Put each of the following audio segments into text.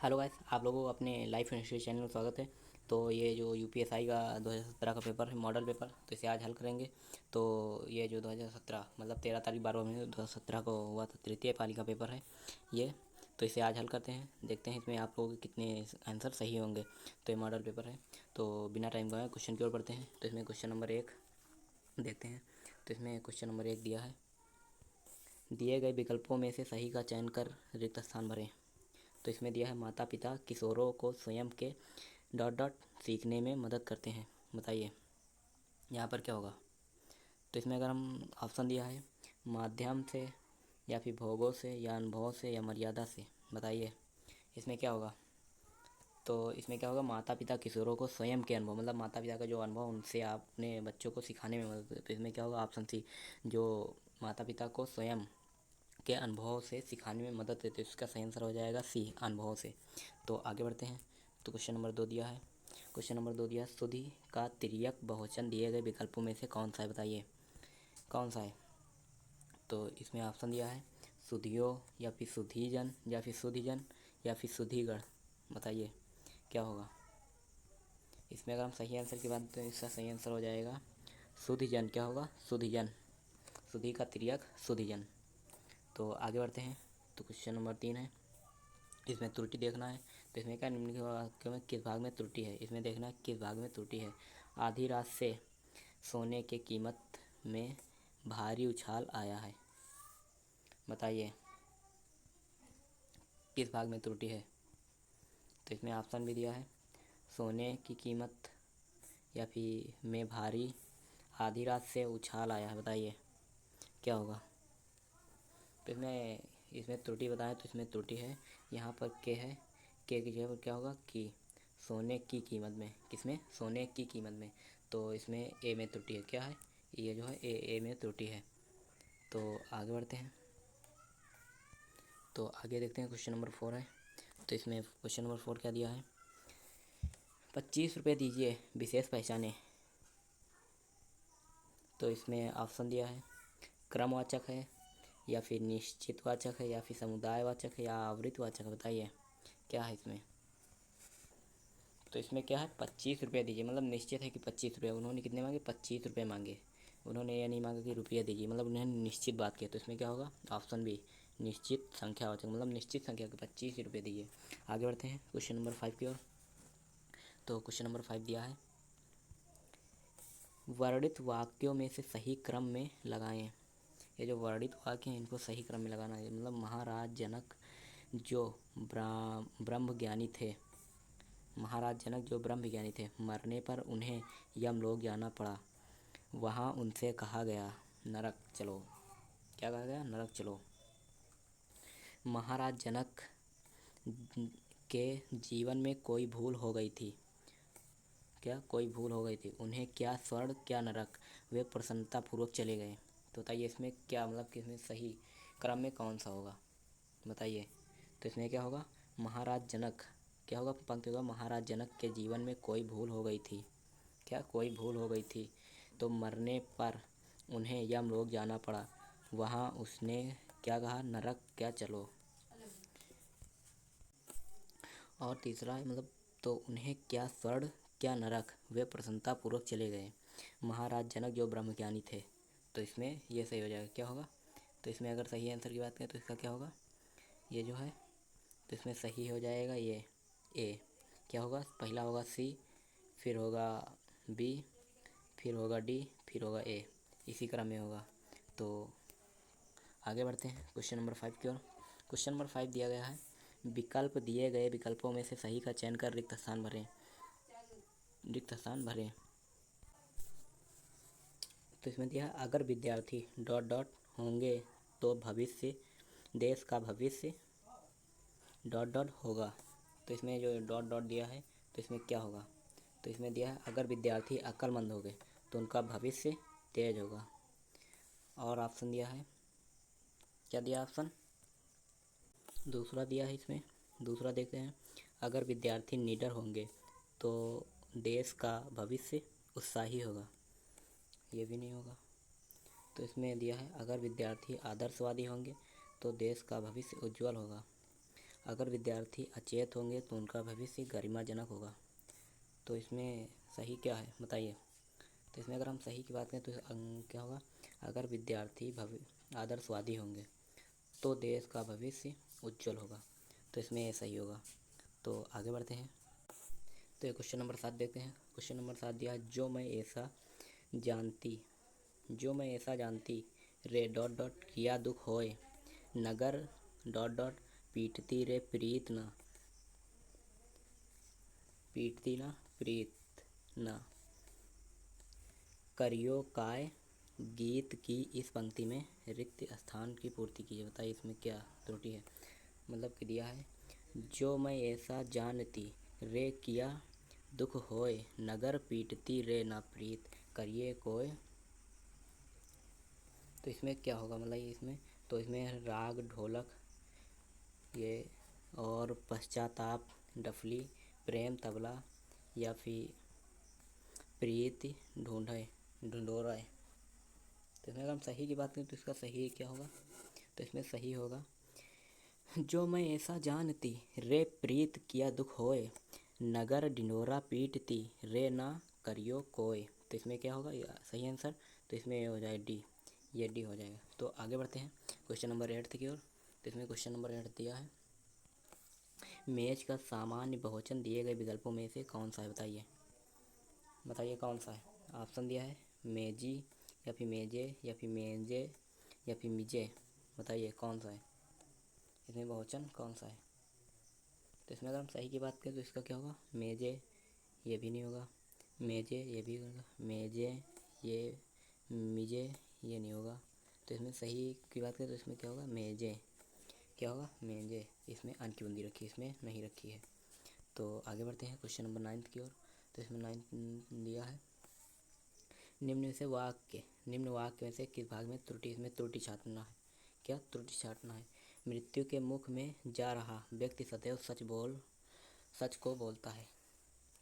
Hello guys, आप लोगों को अपने लाइफ हिस्ट्री चैनल में स्वागत है। तो ये जो यूपीएसआई का 2017 का पेपर है, मॉडल पेपर, तो इसे आज हल करेंगे। तो ये जो 2017 मतलब 13 तारीख 12 महीने 2017 को हुआ था, तृतीय पाली का पेपर है ये। तो इसे आज हल करते हैं, देखते हैं इसमें आप लोगों के कितने आंसर सही होंगे। तो ये मॉडल पेपर है, तो बिना टाइम गवाए क्वेश्चन की ओर बढ़ते हैं। तो इसमें क्वेश्चन नंबर 1 देखते हैं। तो इसमें क्वेश्चन नंबर 1 दिया है, दिए गए विकल्पों में से सही का चयन कर रिक्त स्थान भरें। तो इसमें दिया है, माता पिता किशोरों को स्वयं के डॉट डॉट सीखने में मदद करते हैं। बताइए यहाँ पर क्या होगा। तो इसमें अगर हम ऑप्शन दिया है, माध्यम से या फिर भोगों से या अनुभवों से या मर्यादा से, बताइए इसमें क्या होगा। तो इसमें क्या होगा, माता पिता किशोरों को स्वयं के अनुभव, मतलब माता पिता का जो अनुभव उनसे आप अपने बच्चों को सिखाने में मदद। तो इसमें क्या होगा, ऑप्शन सी, जो माता पिता को स्वयं के अनुभव से सिखाने में मदद देते, इसका सही आंसर हो जाएगा सी, अनुभव से। तो आगे बढ़ते हैं। तो क्वेश्चन नंबर 2 दिया है, क्वेश्चन नंबर 2 दिया है, सुधि का तिर्यक बहुवचन दिए गए विकल्पों में से कौन सा है। बताइए कौन सा है। तो इसमें ऑप्शन दिया है, सुधियो या फिर सुधीजन या फिर सुधिजन या फिर सुधीगढ़। बताइए क्या होगा। इसमें अगर हम सही आंसर की बात करें तो इसका सही आंसर हो जाएगा सुधिजन। क्या होगा, सुधिजन, सुधि का तिर्यक सुधिजन। तो आगे बढ़ते हैं। तो क्वेश्चन नंबर 3 है, इसमें त्रुटि देखना है। तो इसमें क्या, निम्नलिखित वाक्यों में किस भाग में त्रुटि है। इसमें देखना है किस भाग में त्रुटि है। आधी रात से सोने के कीमत में भारी उछाल आया है। बताइए किस भाग में त्रुटि है। तो इसमें ऑप्शन भी दिया है, सोने की कीमत या फिर में भारी, आधी रात से उछाल आया है। बताइए क्या होगा। तो इसमें इसमें त्रुटि बताएं तो इसमें त्रुटि है, यहाँ पर के है, के की जगह पर क्या होगा की, सोने की कीमत में, किसमें, सोने की कीमत में। तो इसमें ए में त्रुटि है। क्या है, ये जो है ए में त्रुटि है। तो आगे बढ़ते हैं। तो आगे देखते हैं, क्वेश्चन नंबर 4 है। तो इसमें क्वेश्चन नंबर 4 क्या दिया है, 25 रुपये दीजिए विशेष पहचाने। तो इसमें ऑप्शन दिया है, क्रमवाचक है या फिर निश्चितवाचक है या फिर समुदायवाचक है या आवृत्तिवाचक है। बताइए क्या है इसमें। तो इसमें क्या है, 25 रुपये दीजिए, मतलब निश्चित है कि 25 रुपये। उन्होंने कितने मांगे, 25 रुपये मांगे। उन्होंने ये नहीं मांगा कि रुपये दीजिए, मतलब उन्होंने निश्चित बात की। तो इसमें क्या होगा, ऑप्शन बी, निश्चित संख्यावाचक, मतलब निश्चित संख्या के 25 रुपये दीजिए। आगे बढ़ते हैं क्वेश्चन नंबर 5 की ओर। तो क्वेश्चन नंबर 5 दिया है, वर्णित वाक्यों में से सही क्रम में लगाएं। ये जो वर्णित वाक्य हैं इनको सही क्रम में लगाना है। मतलब महाराज जनक जो ब्रह्मज्ञानी थे, महाराज जनक जो ब्रह्मज्ञानी थे, मरने पर उन्हें यमलोक जाना पड़ा। वहाँ उनसे कहा गया नरक चलो। क्या कहा गया, नरक चलो। महाराज जनक के जीवन में कोई भूल हो गई थी। क्या, कोई भूल हो गई थी। उन्हें क्या स्वर्ग क्या नरक, वे प्रसन्नतापूर्वक चले गए। तो बताइए इसमें क्या, मतलब कि इसमें सही क्रम में कौन सा होगा। बताइए। तो इसमें क्या होगा, महाराज जनक, क्या होगा, पंक्ति होगा, महाराज जनक के जीवन में कोई भूल हो गई थी। क्या, कोई भूल हो गई थी, तो मरने पर उन्हें यमलोक जाना पड़ा। वहाँ उसने क्या कहा, नरक क्या चलो। और तीसरा है, मतलब तो उन्हें क्या स्वर्ग क्या नरक, वे प्रसन्नतापूर्वक चले गए। महाराज जनक जो ब्रह्मज्ञानी थे। तो इसमें ये सही हो जाएगा। क्या होगा, तो इसमें अगर सही आंसर की बात करें तो इसका क्या होगा, ये जो है, तो इसमें सही हो जाएगा ये ए। क्या होगा, पहला होगा सी, फिर होगा बी, फिर होगा डी, फिर होगा ए, इसी क्रम में होगा। तो आगे बढ़ते हैं क्वेश्चन नंबर 5 की ओर। क्वेश्चन नंबर 5 दिया गया है, विकल्प दिए गए विकल्पों में से सही का चयन कर रिक्त स्थान भरें। रिक्त स्थान भरें। तो इसमें दिया है, अगर विद्यार्थी डॉट डॉट होंगे तो भविष्य, देश का भविष्य डॉट डॉट होगा। तो इसमें जो डॉट डॉट दिया है तो इसमें क्या होगा। तो इसमें दिया है, अगर विद्यार्थी अक्लमंद हो गए तो उनका भविष्य तेज होगा। और ऑप्शन दिया है, क्या दिया ऑप्शन, दूसरा दिया है। इसमें दूसरा देखते हैं, अगर विद्यार्थी निडर होंगे तो देश का भविष्य उत्साही होगा। ये भी नहीं होगा। तो इसमें दिया है, अगर विद्यार्थी आदर्शवादी होंगे तो देश का भविष्य उज्जवल होगा। अगर विद्यार्थी अचेत होंगे तो उनका भविष्य गरिमाजनक होगा। तो इसमें सही क्या है बताइए। तो इसमें अगर हम सही की बात करें तो क्या होगा, अगर विद्यार्थी आदर्शवादी होंगे तो देश का भविष्य उज्जवल होगा। तो इसमें ये सही होगा। तो आगे बढ़ते हैं। तो ये क्वेश्चन नंबर 7 देखते हैं। क्वेश्चन नंबर 7 दिया है, जो मैं ऐसा जानती रे डॉट डॉट किया दुख होए, नगर डॉट डॉट पीटती रे प्रीत न करियो काय, गीत की इस पंक्ति में रिक्त स्थान की पूर्ति कीजिए। बताइए इसमें क्या त्रुटि है। मतलब कि दिया है, जो मैं ऐसा जानती रे किया दुख होए, नगर पीटती रे ना प्रीत करिए कोय। तो इसमें क्या होगा, मतलब इसमें तो इसमें राग ढोलक ये और पश्चाताप डफली, प्रेम तबला, या फिर प्रीति ढूंढोरा। तो इसमें अगर हम सही की बात करें तो इसका सही क्या होगा। तो इसमें सही होगा, जो मैं ऐसा जानती रे प्रीत किया दुख होए, नगर ढिंढोरा पीटती रे ना करियो कोय। तो इसमें क्या होगा सही आंसर। तो इसमें ये हो जाए डी, ये डी हो जाएगा। तो आगे बढ़ते हैं क्वेश्चन नंबर 8 की ओर। तो इसमें क्वेश्चन नंबर 8 दिया है, मेज का सामान्य बहुवचन दिए गए विकल्पों में से कौन सा है। बताइए कौन सा है। ऑप्शन दिया है मेजी, या फिर मेजे, या फिर मेजे, या फिर मिजे। बताइए कौन सा है, इसमें बहुवचन कौन सा है। तो इसमें अगर हम सही की बात करें तो इसका क्या होगा, मेजे, ये भी नहीं होगा, मेजे ये भी होगा, मेजे ये, मिजे ये नहीं होगा। तो इसमें सही की बात करें तो इसमें क्या होगा, मेजे। क्या होगा, मेजे। इसमें अन की बूंदी रखी है, इसमें नहीं रखी है। तो आगे बढ़ते हैं क्वेश्चन नंबर 9 की ओर। तो इसमें 9 दिया है, निम्न वाक्य में से किस भाग में त्रुटि, इसमें त्रुटि छाटना है। क्या त्रुटि छाटना है। मृत्यु के मुख में जा रहा व्यक्ति सदैव सच को बोलता है।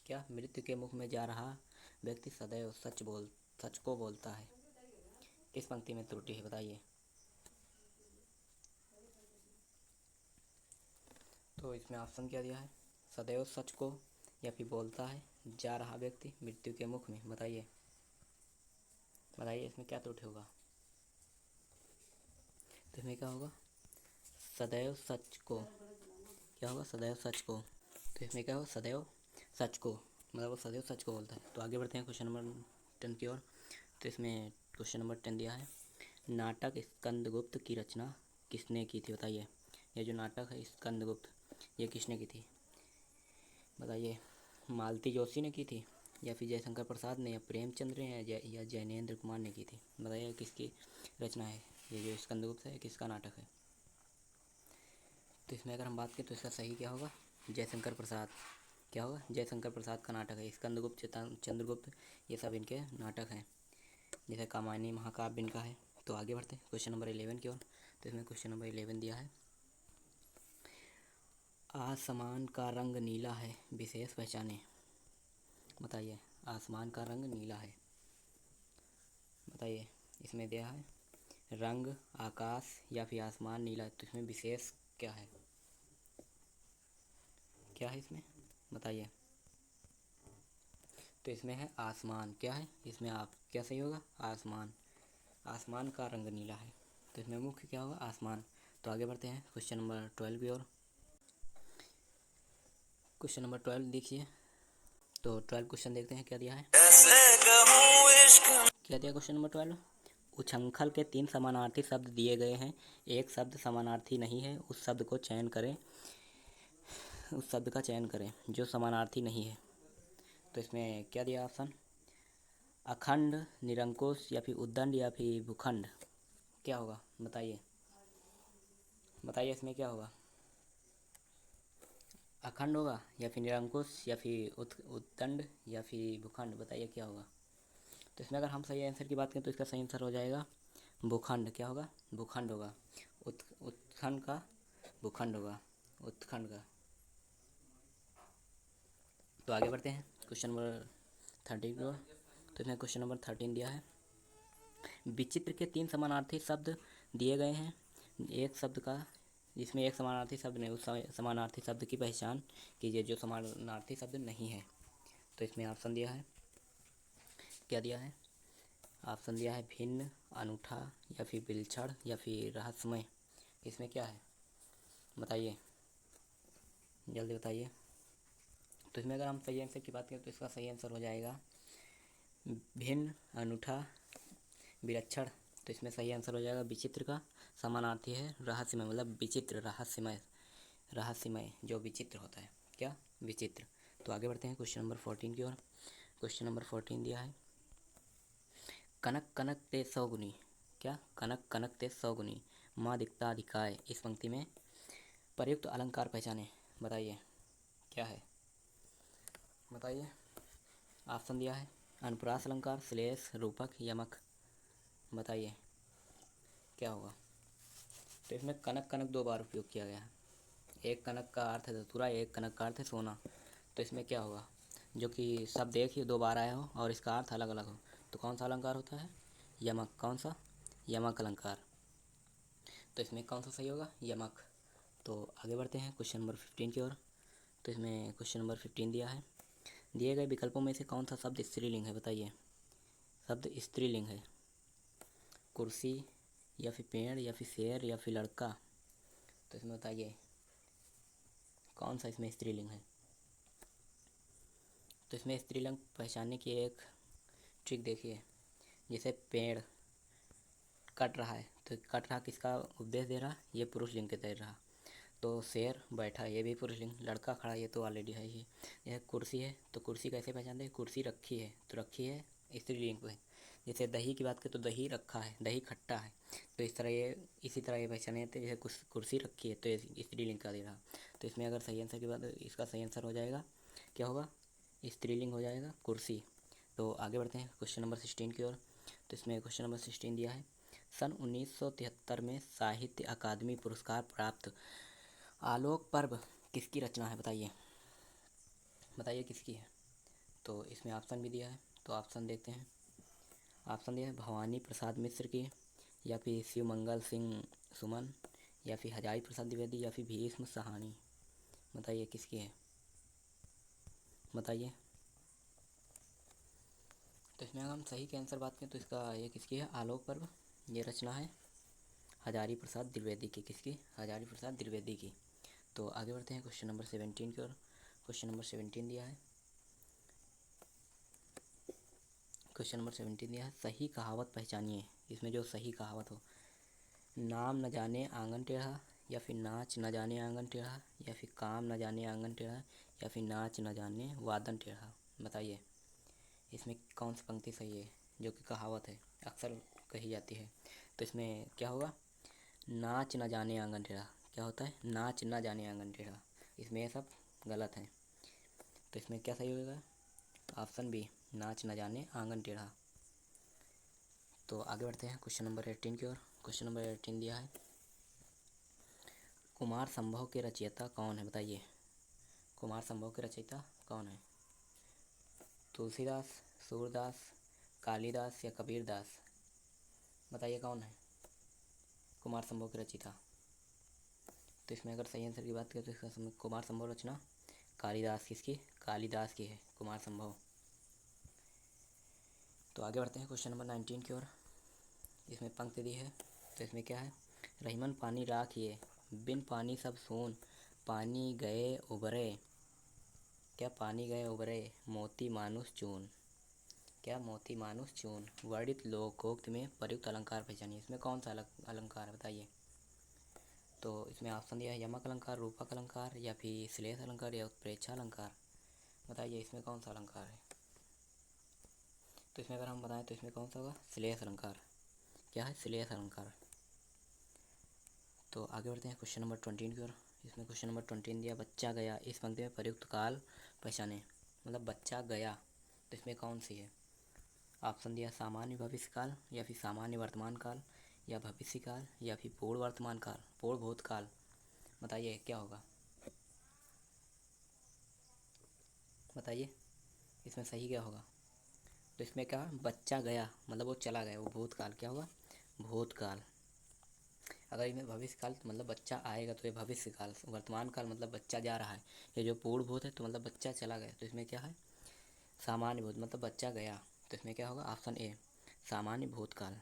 क्या, मृत्यु के मुख में जा रहा व्यक्ति सदैव सच को बोलता है। किस पंक्ति में त्रुटि है बताइए। तो इसमें ऑप्शन क्या दिया है, सदैव सच को, या फिर बोलता है, जा रहा व्यक्ति, मृत्यु के मुख में। बताइए इसमें क्या त्रुटि होगा। तो इसमें क्या होगा, सदैव सच को। क्या होगा, सदैव सच को। तो इसमें क्या होगा, सदैव सच को, मतलब वो सदैव सच को बोलता है। तो आगे बढ़ते हैं क्वेश्चन नंबर 10 की ओर। तो इसमें क्वेश्चन नंबर 10 दिया है, नाटक स्कंदगुप्त की रचना किसने की थी। बताइए, ये जो नाटक है स्कंदगुप्त, ये किसने की थी। बताइए, मालती जोशी ने की थी, या फिर जयशंकर प्रसाद ने, या प्रेमचंद्र ने, या जैनेन्द्र कुमार ने की थी। बताइए किसकी रचना है ये जो स्कंदगुप्त है, किसका नाटक है। तो इसमें अगर हम बात करें तो इसका सही क्या होगा, जयशंकर प्रसाद। क्या होगा, जयशंकर प्रसाद का नाटक है। स्कंदगुप्त, चंद्रगुप्त, ये सब इनके नाटक हैं। जैसे कामायनी महाकाव्य इनका है। तो आगे बढ़ते हैं क्वेश्चन नंबर 11 की ओर। तो इसमें क्वेश्चन नंबर 11 दिया है, आसमान का रंग नीला है, विशेष पहचाने। बताइए, आसमान का रंग नीला है। बताइए, इसमें दिया है रंग आकाश या फिर आसमान नीला, तो इसमें विशेष क्या है, क्या है इसमें बताइए। तो इसमें है आसमान। क्या है इसमें, आप क्या सही होगा, आसमान का रंग नीला है। तो इसमें मुख्य क्या होगा, आसमान। तो आगे बढ़ते हैं क्वेश्चन नंबर 12 की ओर। क्वेश्चन नंबर 12 देखिए। तो 12 क्वेश्चन देखते हैं क्या दिया है। क्या दिया क्वेश्चन नंबर 12, उछंखल के 3 समानार्थी शब्द दिए गए हैं, एक शब्द समानार्थी नहीं है, उस शब्द का चयन करें जो समानार्थी नहीं है। तो इसमें क्या दिया ऑप्शन, अखंड, निरंकुश, या फिर उद्दंड, या फिर भूखंड। क्या होगा बताइए इसमें क्या होगा, अखंड होगा, या फिर निरंकुश, या फिर उद्दंड, या फिर भूखंड। बताइए क्या होगा। तो इसमें अगर हम सही आंसर की बात करें तो इसका सही आंसर हो जाएगा भूखंड। क्या होगा, भूखंड होगा। उत्खंड का भूखंड होगा, उत्खंड का। तो आगे बढ़ते हैं क्वेश्चन नंबर 13 की ओर। तो इसमें क्वेश्चन नंबर 13 दिया है, विचित्र के 3 समानार्थी शब्द दिए गए हैं, एक शब्द का जिसमें एक समानार्थी शब्द नहीं, उस समानार्थी शब्द की पहचान कीजिए जो समानार्थी शब्द नहीं है। तो इसमें ऑप्शन दिया है, क्या दिया है? ऑप्शन दिया है भिन्न, अनूठा, या फिर विलक्षण, या फिर रहस्यमय। इसमें क्या है बताइए, जल्दी बताइए। तो इसमें अगर हम सही आंसर की बात करें तो इसका सही आंसर हो जाएगा भिन्न, अनूठा, विलक्षण। तो इसमें सही आंसर हो जाएगा विचित्र का समानार्थी है रहस्यमय, मतलब विचित्र, रहस्यमय, रहस्यमय जो विचित्र होता है, क्या? विचित्र। तो आगे बढ़ते हैं क्वेश्चन नंबर 14 की ओर। क्वेश्चन नंबर 14 दिया है कनक कनक ते सौगुनी, क्या? कनक कनक ते सौगुनी माँ दिखता दिखाए। इस पंक्ति में प्रयुक्त अलंकार पहचाने, बताइए क्या है, बताइए। ऑप्शन दिया है अनुप्रास अलंकार, श्लेष, रूपक, यमक। बताइए क्या होगा। तो इसमें कनक कनक दो बार उपयोग किया गया है। एक कनक का अर्थ है धतूरा, एक कनक का अर्थ है सोना। तो इसमें क्या होगा, जो कि शब्द एक ही दो बार आया हो और इसका अर्थ अलग अलग हो, तो कौन सा अलंकार होता है? यमक। कौन सा? यमक अलंकार। तो इसमें कौन सा सही होगा? यमक। तो आगे बढ़ते हैं क्वेश्चन नंबर 15 की ओर। तो इसमें क्वेश्चन नंबर 15 दिया है दिए गए विकल्पों में से कौन सा शब्द स्त्रीलिंग है, बताइए। शब्द स्त्रीलिंग है, कुर्सी, या फिर पेड़, या फिर शेर, या फिर लड़का। तो इसमें बताइए कौन सा इसमें स्त्रीलिंग है। तो इसमें स्त्रीलिंग पहचानने की एक ट्रिक देखिए। जैसे पेड़ कट रहा है, तो कट रहा किसका उपदेश दे रहा? ये पुरुष लिंग के तहत रहा। तो शेर बैठा, ये भी पुरुष लिंग। लड़का खड़ा, ये तो ऑलरेडी है ही। यह कुर्सी है, तो कुर्सी कैसे पहचानते हैं? कुर्सी रखी है, तो रखी है स्त्रीलिंग पे। जैसे दही की बात करें तो दही रखा है, दही खट्टा है। तो इस तरह ये, इसी तरह ये पहचाने जाते हैं। जैसे कुर्सी रखी है तो ये स्त्रीलिंग का दे रहा। तो इसमें अगर सही आंसर की बात, इसका सही आंसर हो जाएगा, क्या होगा? स्त्रीलिंग हो जाएगा कुर्सी। तो आगे बढ़ते हैं क्वेश्चन नंबर 16 की ओर। तो इसमें क्वेश्चन नंबर 16 दिया है सन 1973 में साहित्य अकादमी पुरस्कार प्राप्त आलोक पर्व किसकी रचना है, बताइए। बताइए किसकी है। तो इसमें ऑप्शन भी दिया है, तो ऑप्शन देते हैं। ऑप्शन दिया है भवानी प्रसाद मिश्र की, या फिर शिवमंगल सिंह सुमन, या फिर हजारी प्रसाद द्विवेदी, या फिर भीष्म सहानी। बताइए किसकी है, बताइए। तो इसमें अगर हम सही के आंसर बात करें तो इसका ये किसकी है? आलोक पर्व। ये रचना है हजारी प्रसाद द्विवेदी की। किसकी? हजारी प्रसाद द्विवेदी की। तो आगे बढ़ते हैं क्वेश्चन नंबर 17 की ओर। क्वेश्चन नंबर 17 दिया है क्वेश्चन नंबर 17 दिया है सही कहावत पहचानिए। इसमें जो सही कहावत हो, नाम न जाने आंगन टेढ़ा, या फिर नाच न जाने आंगन टेढ़ा, या फिर काम न जाने आंगन टेढ़ा, या फिर नाच न जाने वादन टेढ़ा। बताइए इसमें कौन सी पंक्ति सही है, जो कि कहावत है, अक्सर कही जाती है। तो इसमें क्या होगा? नाच न जाने आंगन टेढ़ा। क्या होता है? नाच न जाने आंगन टेढ़ा। इसमें ये सब गलत है। तो इसमें क्या सही होगा? ऑप्शन बी, नाच न जाने आंगन टेढ़ा। तो आगे बढ़ते हैं क्वेश्चन नंबर 18 की ओर। क्वेश्चन नंबर 18 दिया है कुमार संभव के रचयिता कौन है, बताइए। कुमार संभव के रचयिता कौन है? तुलसीदास, सूरदास, कालिदास, या कबीरदास। बताइए कौन है कुमार संभव के रचयिता। तो इसमें अगर सही आंसर की बात करें तो इसका कुमार संभव रचना कालिदास। किसकी? कालिदास की है कुमार संभव। तो आगे बढ़ते हैं क्वेश्चन नंबर 19 की ओर। इसमें पंक्ति दी है, तो इसमें क्या है? रहीमन पानी राखिए, बिन पानी सब सून, पानी गए उबरे। क्या? पानी गए उबरे, मोती मानुष चून। क्या? मोती मानुष चून। वर्णित लोकोक्त में प्रयुक्त अलंकार पहचानिए। इसमें कौन सा अलंकार है, बताइए। तो इसमें ऑप्शन दिया है यमक अलंकार, रूपक अलंकार, या फिर श्लेष अलंकार, या उत्प्रेक्षा अलंकार। बताइए इसमें कौन सा अलंकार है। तो इसमें अगर हम बताएं तो इसमें कौन सा होगा? श्लेष अलंकार। क्या है? श्लेष अलंकार। तो आगे बढ़ते हैं क्वेश्चन नंबर 20 की ओर। इसमें क्वेश्चन नंबर 20 दिया बच्चा गया। इस पंक्ति में प्रयुक्त काल पहचाने, मतलब बच्चा गया। तो इसमें कौन सी है? ऑप्शन दिया सामान्य भविष्य काल, या फिर सामान्य वर्तमान काल, या भविष्य काल, या फिर पूर्ण वर्तमान काल, पूर्ण भूतकाल। बताइए क्या होगा, बताइए इसमें सही क्या होगा। तो इसमें क्या? बच्चा गया मतलब वो चला गया, वो भूतकाल। क्या होगा? भूतकाल। अगर इसमें भविष्य काल तो मतलब बच्चा आएगा, तो ये भविष्य काल। वर्तमान काल मतलब बच्चा जा रहा है। ये जो पूर्ण भूत है तो मतलब बच्चा चला गया, तो इसमें क्या है, सामान्य भूत मतलब बच्चा गया, तो इसमें क्या होगा, ऑप्शन ए सामान्य भूतकाल।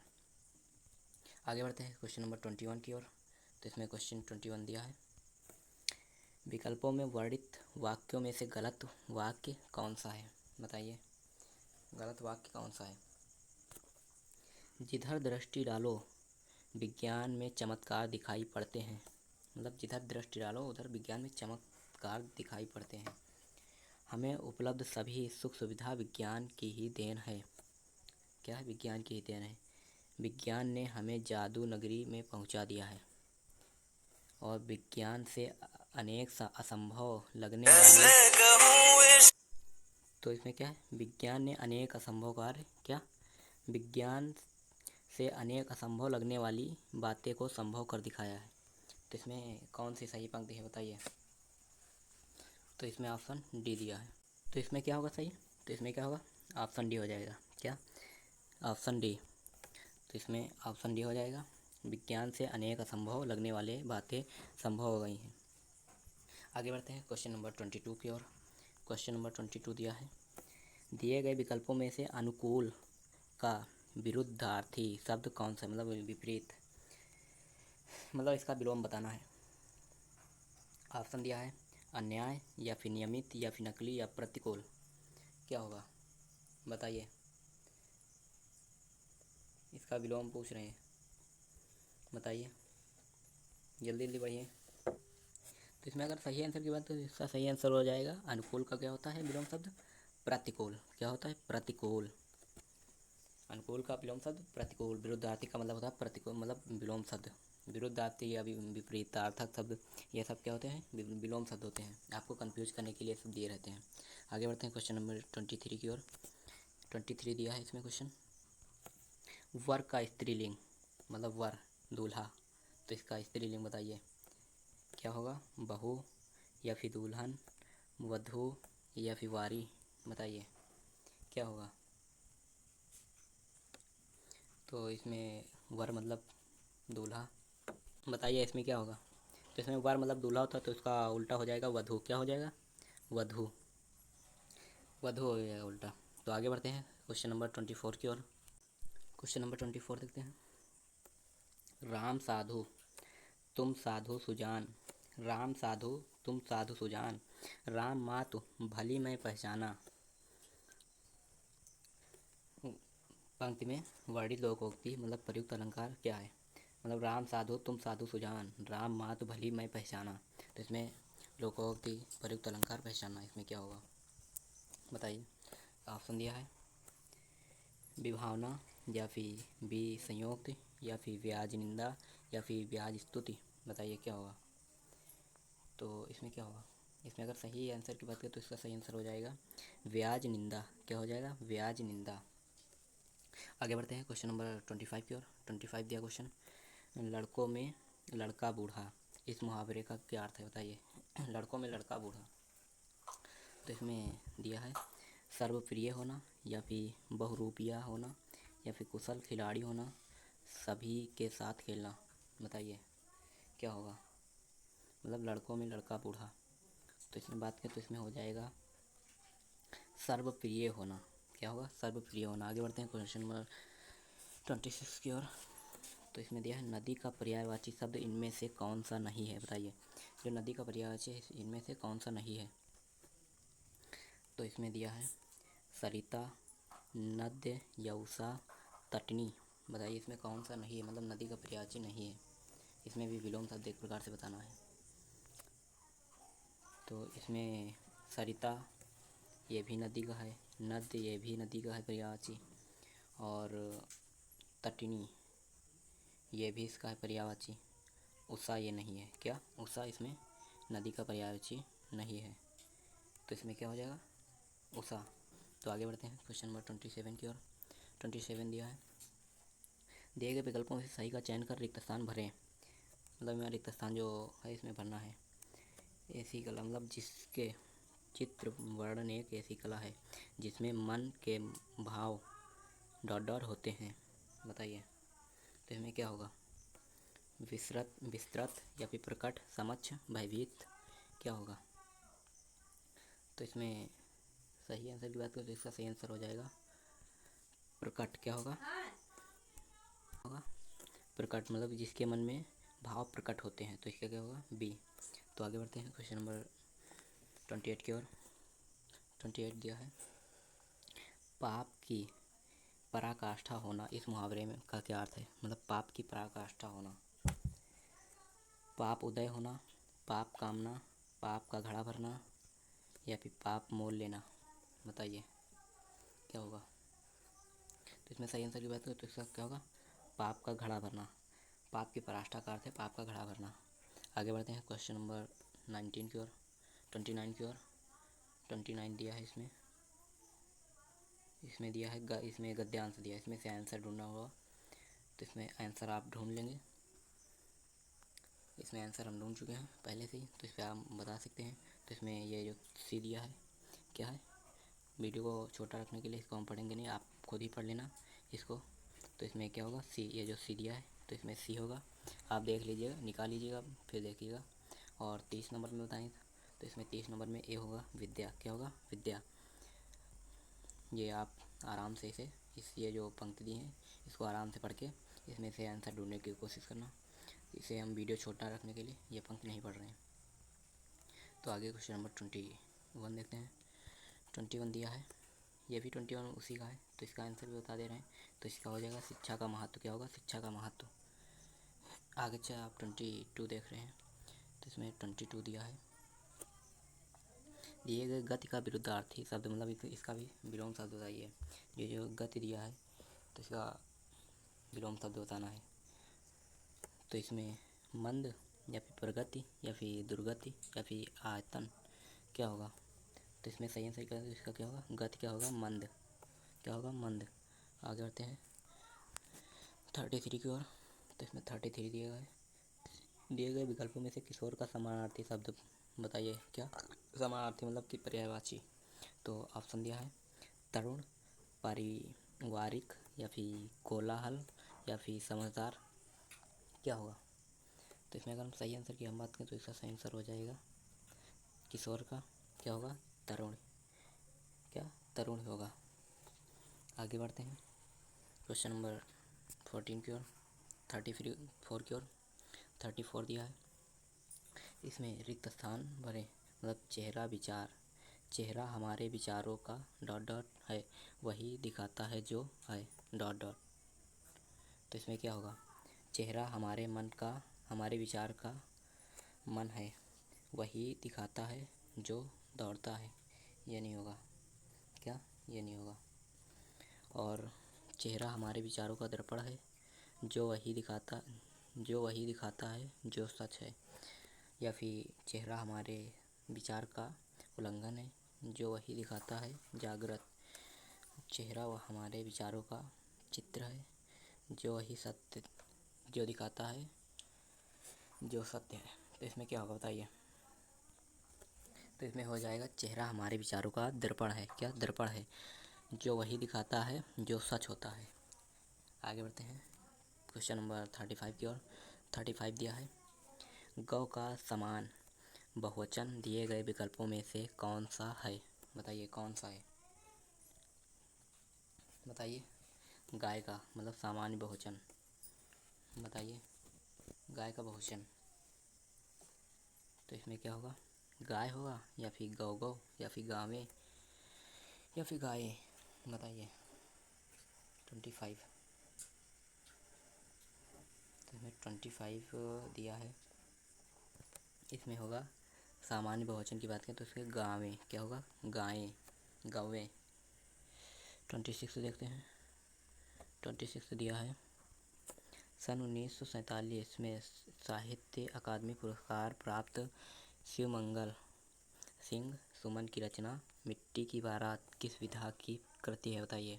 आगे बढ़ते हैं क्वेश्चन नंबर 21 की ओर। तो इसमें क्वेश्चन 21 दिया है, विकल्पों में वर्णित वाक्यों में से गलत वाक्य कौन सा है, बताइए गलत वाक्य कौन सा है। जिधर दृष्टि डालो विज्ञान में चमत्कार दिखाई पड़ते हैं, मतलब जिधर दृष्टि डालो उधर विज्ञान में चमत्कार दिखाई पड़ते हैं। हमें उपलब्ध सभी सुख सुविधा विज्ञान की ही देन है। क्या है, विज्ञान की ही देन है। विज्ञान ने हमें जादू नगरी में पहुंचा दिया है, और विज्ञान से अनेक असंभव लगने वाले, तो इसमें क्या है, विज्ञान ने अनेक असंभव कार्य, क्या, विज्ञान से अनेक असंभव लगने वाली बातें को संभव कर दिखाया है। तो इसमें कौन सी सही पंक्ति है, बताइए। तो इसमें ऑप्शन डी दिया है। तो इसमें क्या होगा सही, तो इसमें क्या होगा, ऑप्शन डी हो जाएगा। क्या, ऑप्शन डी। तो इसमें ऑप्शन डी हो जाएगा, विज्ञान से अनेक असंभव लगने वाले बातें संभव हो गई हैं। आगे बढ़ते हैं क्वेश्चन नंबर 22 की ओर। क्वेश्चन नंबर 22 दिया है, दिए गए विकल्पों में से अनुकूल का विरुद्धार्थी शब्द कौन सा, मतलब विपरीत, मतलब इसका विलोम बताना है। ऑप्शन दिया है, अन्याय या फिर नियमित या फिर नकली या प्रतिकूल। क्या होगा, बताइए, इसका विलोम पूछ रहे हैं, बताइए जल्दी जल्दी बढ़िए। तो इसमें अगर सही आंसर की बात, तो इसका सही आंसर हो जाएगा, अनुकूल का क्या होता है विलोम शब्द, प्रतिकूल। क्या होता है, प्रतिकूल। अनुकूल का विलोम शब्द प्रतिकूल। विरुद्धार्थी का मतलब होता है प्रतिकूल, मतलब विलोम शब्द। विरुद्धार्थी या विपरीतार्थक शब्द, ये सब क्या होते हैं, विलोम शब्द होते हैं। आपको कंफ्यूज करने के लिए सब दिए रहते हैं। आगे बढ़ते हैं क्वेश्चन नंबर 23 की ओर। 23 दिया है इसमें क्वेश्चन, वर का स्त्रीलिंग, मतलब वर दूल्हा, तो इसका स्त्रीलिंग बताइए। क्या होगा, बहू या फिर दुल्हन, वधू या फिर वारी, बताइए क्या होगा। तो इसमें वर मतलब दूल्हा, बताइए इसमें क्या होगा। तो इसमें वर मतलब दूल्हा होता है, तो इसका उल्टा हो जाएगा वधू। क्या हो जाएगा, वधू, वधू हो जाएगा उल्टा। तो आगे बढ़ते हैं क्वेश्चन नंबर 24 की ओर। क्वेश्चन नंबर 24 देखते हैं, राम साधु तुम साधु सुजान, राम साधु तुम साधु सुजान, राम मातु भली मैं पहचाना। पंक्ति में वर्णित लोकोक्ति मतलब प्रयुक्त अलंकार क्या है, मतलब राम साधु तुम साधु सुजान, राम मातु भली मैं पहचाना। तो इसमें लोकोक्ति प्रयुक्त अलंकार पहचाना, इसमें क्या होगा, बताइए। ऑप्शन दिया है, विभावना या फिर विसंयोक्त या फिर व्याज निंदा या फिर व्याज स्तुति, बताइए क्या होगा। तो इसमें क्या होगा, इसमें अगर सही आंसर की बात करें तो इसका सही आंसर हो जाएगा व्याज निंदा। क्या हो जाएगा, व्याज निंदा। आगे बढ़ते हैं क्वेश्चन नंबर 25 की ओर। 25 दिया क्वेश्चन, लड़कों में लड़का बूढ़ा, इस मुहावरे का क्या अर्थ है, बताइए। लड़कों में लड़का बूढ़ा, तो इसमें दिया है सर्वप्रिय होना या फिर बहुरूपिया होना या फिर कुशल खिलाड़ी होना, सभी के साथ खेलना, बताइए क्या होगा, मतलब लड़कों में लड़का बूढ़ा। तो इसमें बात करें तो इसमें हो जाएगा सर्वप्रिय होना। क्या होगा, सर्वप्रिय होना। आगे बढ़ते हैं क्वेश्चन नंबर 26 की ओर। तो इसमें दिया है, नदी का पर्यायवाची शब्द इनमें से कौन सा नहीं है, बताइए। जो नदी का पर्यायवाची है इनमें से कौन सा नहीं है। तो इसमें दिया है सरिता, नद्य, यौसा, तटनी, बताइए इसमें कौन सा नहीं है, मतलब नदी का पर्यायवाची नहीं है। इसमें भी विलोम शब्द एक प्रकार से बताना है। तो इसमें सरिता ये भी नदी का है, नद्य ये भी नदी का है पर्यायवाची, और तटनी ये भी इसका है पर्यायवाची। उषा ये नहीं है, क्या, उषा इसमें नदी का पर्यायवाची नहीं है। तो इसमें क्या हो जाएगा, उषा। तो आगे बढ़ते हैं क्वेश्चन नंबर 27 की ओर। 27 दिया है, दिए गए विकल्पों में से सही का चयन कर रिक्त स्थान भरें, मतलब यहाँ रिक्त स्थान जो है इसमें भरना है। ऐसी कला मतलब जिसके चित्र वर्णन एक ऐसी कला है जिसमें मन के भाव डॉट डॉट होते हैं, बताइए। तो इसमें क्या होगा, विस्तृत विस्तृत या फिर प्रकट, समक्ष, भयभीत, क्या होगा? तो इसमें सही आंसर की बात करें तो इसका सही आंसर हो जाएगा प्रकट। क्या होगा? प्रकट मतलब जिसके मन में भाव प्रकट होते हैं, तो इसका क्या होगा? बी। तो आगे बढ़ते हैं क्वेश्चन नंबर 28 की ओर। 28 दिया है, पाप की पराकाष्ठा होना, इस मुहावरे में का क्या अर्थ है? मतलब पाप की पराकाष्ठा होना, पाप उदय होना, पाप कामना, पाप का घड़ा भरना, या फिर पाप मोल लेना। बताइए क्या होगा? तो इसमें सही आंसर की बात करें तो इसका क्या होगा? पाप का घड़ा भरना। पाप की पराकाष्ठा का अर्थ है पाप का घड़ा भरना। आगे बढ़ते हैं क्वेश्चन नंबर 19 की ओर, 29 की ओर। 29 दिया है इसमें, दिया है इसमें गद्यांश दिया है, इसमें से आंसर ढूंढना होगा। तो इसमें आंसर आप ढूंढ लेंगे, इसमें आंसर हम ढूंढ चुके हैं पहले से ही, तो इस पर आप बता सकते हैं। तो इसमें ये जो सी दिया है क्या है? वीडियो को छोटा रखने के लिए इसको हम पढ़ेंगे नहीं, आप खुद ही पढ़ लेना इसको। तो इसमें क्या होगा? सी, ये जो सी दिया है तो इसमें सी होगा। आप देख लीजिएगा, निकाल लीजिएगा, फिर देखिएगा। और 30 नंबर में बताएं तो इसमें 30 नंबर में ए होगा, विद्या। क्या होगा? विद्या। ये आप आराम से ये जो पंक्ति दी है इसको आराम से पढ़ के इसमें से आंसर ढूंढने की कोशिश करना। इसे हम वीडियो छोटा रखने के लिए ये पंक्ति नहीं पढ़ रहे हैं। तो आगे क्वेश्चन नंबर 21 देखते हैं। 21 दिया है, ये भी 21 उसी का है, तो इसका आंसर भी बता दे रहे हैं। तो इसका हो जाएगा शिक्षा का महत्व। क्या होगा? शिक्षा का महत्व। आगे चल आप 22 देख रहे हैं, तो इसमें 22 दिया है, दिए गए गति का विरुद्धार्थी शब्द, मतलब इसका भी विलोम शब्द बताइए। ये जो गति दिया है तो इसका विलोम शब्द बताना है। तो इसमें मंद, या फिर प्रगति, या फिर दुर्गति, या फिर आयतन, क्या होगा? तो इसमें सही आंसर क्या है? इसका क्या होगा? गति। क्या होगा? मंद। क्या होगा? मंद। आगे बढ़ते हैं 33 की ओर। तो इसमें 33 दिया गया है, दिए गए विकल्पों में से किशोर का समानार्थी शब्द बताइए। क्या समानार्थी मतलब कि पर्यायवाची? तो ऑप्शन दिया है तरुण, पारिवारिक, या फिर कोलाहल, या फिर समझदार, क्या होगा? तो इसमें अगर हम सही आंसर की हम बात करें तो इसका सही आंसर हो जाएगा किशोर का। क्या होगा? तरुण। क्या? तरुण होगा। आगे बढ़ते हैं क्वेश्चन नंबर 14 की ओर, 34 की ओर। 34 दिया है, इसमें रिक्त स्थान भरें, मतलब चेहरा विचार, चेहरा हमारे विचारों का डॉट डॉट है, वही दिखाता है जो है डॉट डॉट। तो इसमें क्या होगा? चेहरा हमारे मन का, हमारे विचार का मन है, वही दिखाता है जो दौड़ता है, ये नहीं होगा। क्या? ये नहीं होगा। और चेहरा हमारे विचारों का दर्पण है, जो वही दिखाता है जो सच है, या फिर चेहरा हमारे विचार का उल्लंघन है, जो वही दिखाता है जागृत, चेहरा वह हमारे विचारों का चित्र है, जो वही सत्य, जो दिखाता है जो सत्य है। तो इसमें क्या होगा बताइए? तो इसमें हो जाएगा चेहरा हमारे विचारों का दर्पण है। क्या? दर्पण है, जो वही दिखाता है जो सच होता है। आगे बढ़ते हैं क्वेश्चन नंबर 35 की ओर। 35 दिया है, गौ का समान बहुवचन दिए गए विकल्पों में से कौन सा है? बताइए कौन सा है? बताइए। गाय का मतलब सामान्य बहुवचन, बताइए गाय का बहुवचन। तो इसमें क्या होगा? गाय होगा, या फिर गौ गौ, या फिर गावें, या फिर गायें, बताइए। 25, तो इसमें 25 दिया है, इसमें होगा सामान्य बहुवचन की बात करें तो इसमें गावें। क्या होगा? गायें, गौवें। 26 देखते हैं। 26 दिया है, सन 1947 में साहित्य अकादमी पुरस्कार प्राप्त शिवमंगल सिंह सुमन की रचना मिट्टी की बारात किस विधा की कृति है? बताइए।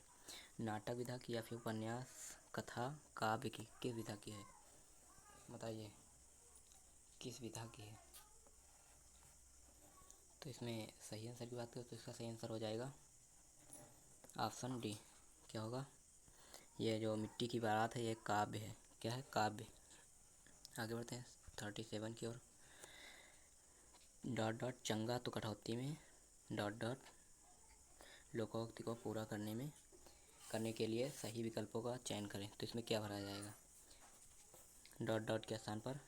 नाटक विधा की, या फिर उपन्यास, कथा, काव्य की, किस विधा की है? बताइए किस विधा की है? तो इसमें सही आंसर की बात करें तो इसका सही आंसर हो जाएगा ऑप्शन डी। क्या होगा? ये जो मिट्टी की बारात है ये काव्य है। क्या है? काव्य। आगे बढ़ते हैं 37 की ओर। डॉट डॉट चंगा तो कटौती में डॉट डॉट लोकोक्ति को पूरा करने के लिए सही विकल्पों का चयन करें। तो इसमें क्या भरा जाएगा? डॉट डॉट के स्थान पर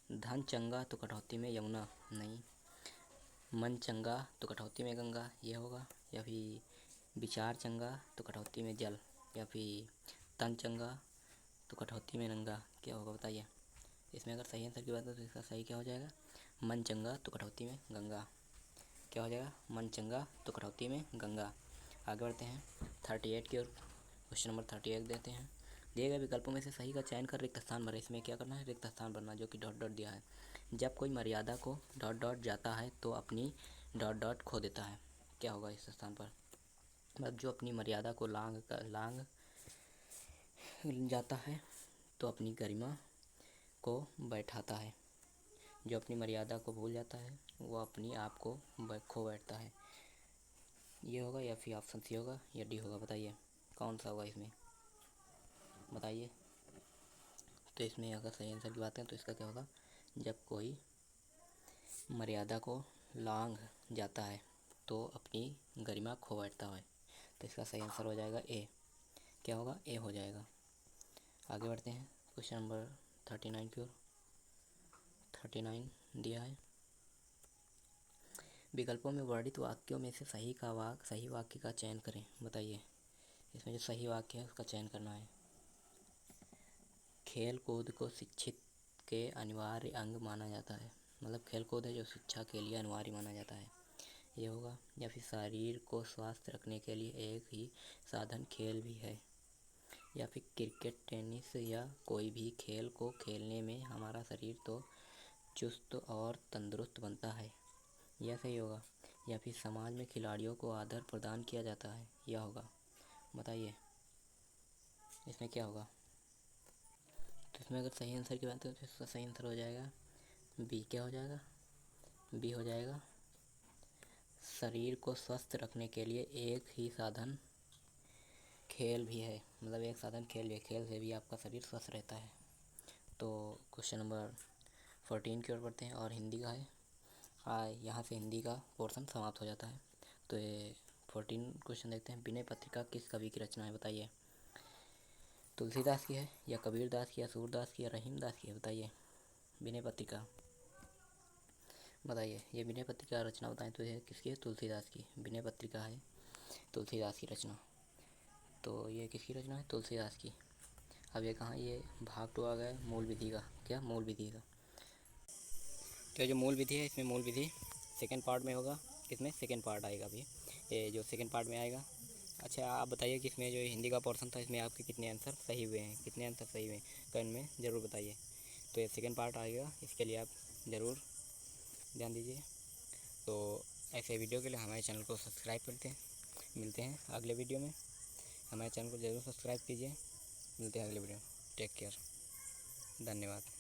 धन चंगा तो कटौती में यमुना नहीं, मन चंगा तो कटौती में गंगा ये होगा, या फिर विचार चंगा तो कटौती में जल, या फिर तन चंगा तो कटौती में नंगा, क्या होगा बताइए। इसमें अगर सही आंसर की बात है तो इसका सही क्या हो जाएगा? मन चंगा तो कटौती में गंगा। क्या हो जाएगा? मन चंगा तो कटौती में गंगा। आगे बढ़ते हैं 38 की ओर। क्वेश्चन नंबर 38 देते हैं। दिए गए विकल्पों में से सही का चयन कर रिक्त स्थान भरें। इसमें क्या करना है? रिक्त स्थान भरना, जो कि डॉट डॉट दिया है। जब कोई मर्यादा को डॉट डॉट जाता है तो अपनी डॉट डॉट खो देता है। क्या होगा इस स्थान पर? मतलब जो अपनी मर्यादा को लांग जाता है तो अपनी गरिमा को बैठाता है। जो अपनी मर्यादा को भूल जाता है वो अपनी आप को खो बैठता है। ये होगा, या फिर ऑप्शन सी होगा, या डी होगा? बताइए कौन सा होगा इसमें, बताइए। तो इसमें अगर सही आंसर की बात करें तो इसका क्या होगा? जब कोई मर्यादा को लांघ जाता है तो अपनी गरिमा खो बैठता है। तो इसका सही आंसर हो जाएगा ए। क्या होगा? ए हो जाएगा। आगे बढ़ते हैं क्वेश्चन नंबर 39 की ओर। 39 दिया है। विकल्पों में वर्णित वाक्यों में से सही वाक्य का चयन करें। बताइए इसमें जो सही वाक्य है उसका चयन करना है। खेल कूद को शिक्षित के अनिवार्य अंग माना जाता है। मतलब खेल कूद है जो शिक्षा के लिए अनिवार्य माना जाता है, ये होगा। या फिर शरीर को स्वस्थ रखने के लिए एक ही साधन खेल भी है। या फिर क्रिकेट, टेनिस या कोई भी खेल को खेलने में हमारा शरीर तो चुस्त और तंदुरुस्त बनता है, यह सही होगा। या फिर समाज में खिलाड़ियों को आदर प्रदान किया जाता है, यह होगा। बताइए इसमें क्या होगा? तो इसमें अगर सही आंसर की बात करें तो इसका सही आंसर हो जाएगा बी। क्या हो जाएगा? बी हो जाएगा। शरीर को स्वस्थ रखने के लिए एक ही साधन खेल भी है। मतलब एक साधन खेल भी है, खेल से भी आपका शरीर स्वस्थ रहता है। तो क्वेश्चन नंबर 14 की ओर बढ़ते हैं और हिंदी का है। यहाँ से हिंदी का पोर्शन समाप्त हो जाता है। तो ये 14 क्वेश्चन देखते हैं। विनय पत्रिका किस कवि की रचना है? बताइए। तुलसीदास की है, या कबीर दास की, या सूरदास की, या रहीम दास की है? बताइए विनय पत्रिका। बताइए ये विनय पत्रिका रचना बताएं तो ये किसकी है? तुलसीदास की। विनय पत्रिका है तुलसीदास की रचना। तो ये किसकी रचना है? तुलसीदास की। अब ये कहाँ, ये भाग 2 आ गया है मूल विधि का। क्या? मूल विधि का। तो जो मूल विधि है इसमें मूल विधि सेकेंड पार्ट में होगा। किसमें? सेकेंड पार्ट आएगा अभी, ये जो सेकेंड पार्ट में आएगा। अच्छा आप बताइए कि इसमें जो हिंदी का पोर्शन था इसमें आपके कितने आंसर सही हुए हैं? कितने आंसर सही हुए हैं कमेंट में ज़रूर बताइए। तो ये सेकेंड पार्ट आएगा, इसके लिए आप ज़रूर ध्यान दीजिए। तो ऐसे वीडियो के लिए हमारे चैनल को सब्सक्राइब करते हैं। मिलते हैं अगले वीडियो में। हमारे चैनल को ज़रूर सब्सक्राइब कीजिए। मिलते हैं अगले वीडियो में। Take care. धन्यवाद।